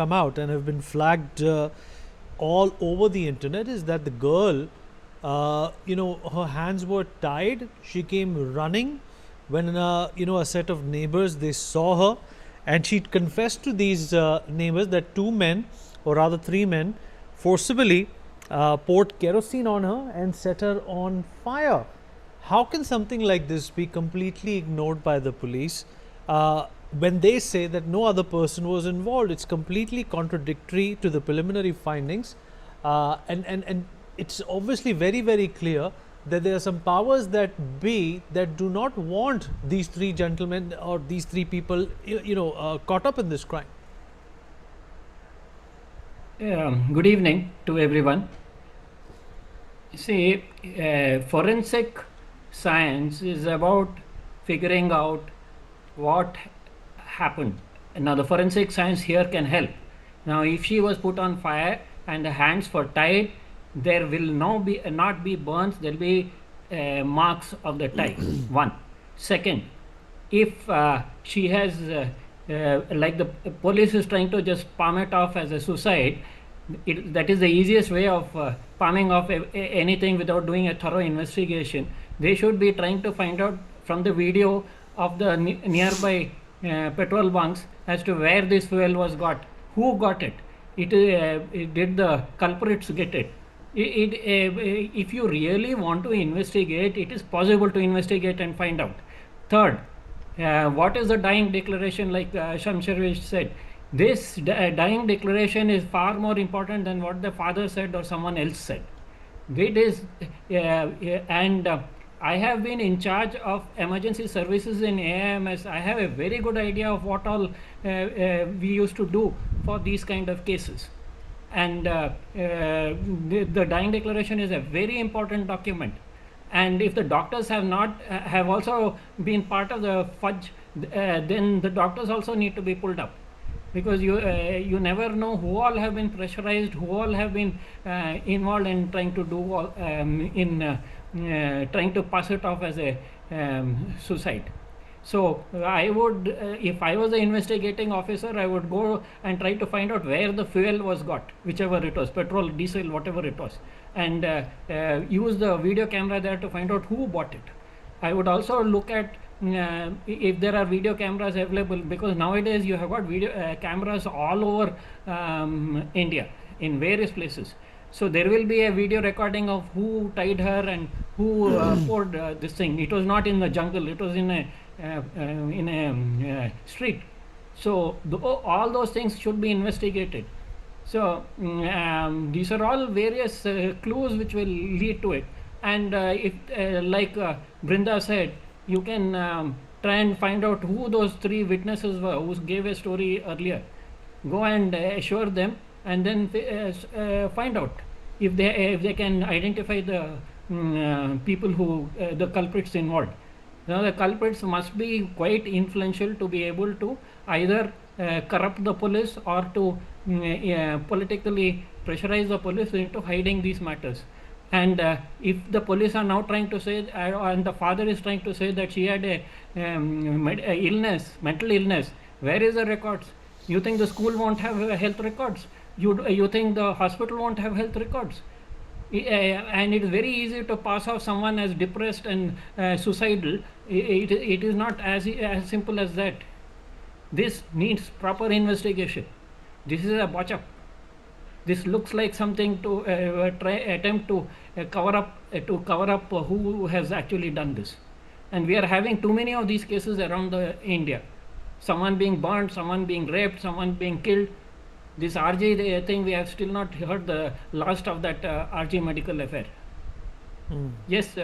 come out and have been flagged all over the internet is that the girl, her hands were tied. She came running when, a set of neighbors, they saw her, and she confessed to these neighbors that two men, or rather three men, forcibly poured kerosene on her and set her on fire. How can something like this be completely ignored by the police when they say that no other person was involved? It's completely contradictory to the preliminary findings, and it's obviously very, very clear that there are some powers that be that do not want these three gentlemen or these three people, caught up in this crime. Good evening to everyone. See, forensic science is about figuring out what happened. Now, the forensic science here can help. Now, if she was put on fire and the hands were tied, there will not be burns. There will be marks of the tie. One. Second, if she has like the police is trying to just palm it off as a suicide, that is the easiest way of palming off anything without doing a thorough investigation. They should be trying to find out from the video of the nearby petrol bunks as to where this fuel was got, who got it. Did the culprits get it? If you really want to investigate, it is possible to investigate and find out. Third, what is the dying declaration, like Shamsharvish said? This dying declaration is far more important than what the father said or someone else said. It is, and I have been in charge of emergency services in AIIMS. I have a very good idea of what all we used to do for these kind of cases. And the dying declaration is a very important document. And if the doctors have also been part of the fudge, then the doctors also need to be pulled up, because you never know who all have been pressurized, who all have been involved in trying to do all, trying to pass it off as a suicide. So I would, if I was the investigating officer, I would go and try to find out where the fuel was got, whichever it was, petrol, diesel, whatever it was, and use the video camera there to find out who bought it. I would also look at if there are video cameras available, because nowadays you have got video cameras all over India in various places. So there will be a video recording of who tied her and who poured this thing. It was not in the jungle, it was in a street. So all those things should be investigated. So these are all various clues which will lead to it. And if like Brinda said, you can try and find out who those three witnesses were who gave a story earlier. Go and assure them, and then find out if they can identify the people who the culprits involved. Now the culprits must be quite influential to be able to either corrupt the police or to politically pressurize the police into hiding these matters. And if the police are now trying to say, and the father is trying to say that she had a mental illness, where is the records? You think the school won't have health records? You think the hospital won't have health records? And it is very easy to pass off someone as depressed and suicidal. It is not as simple as that. This needs proper investigation. This is a botch up. This looks like something to attempt to cover up who has actually done this. And we are having too many of these cases around India. Someone being burned, someone being raped, someone being killed. This RG thing, we have still not heard the last of that RG medical affair. Yes.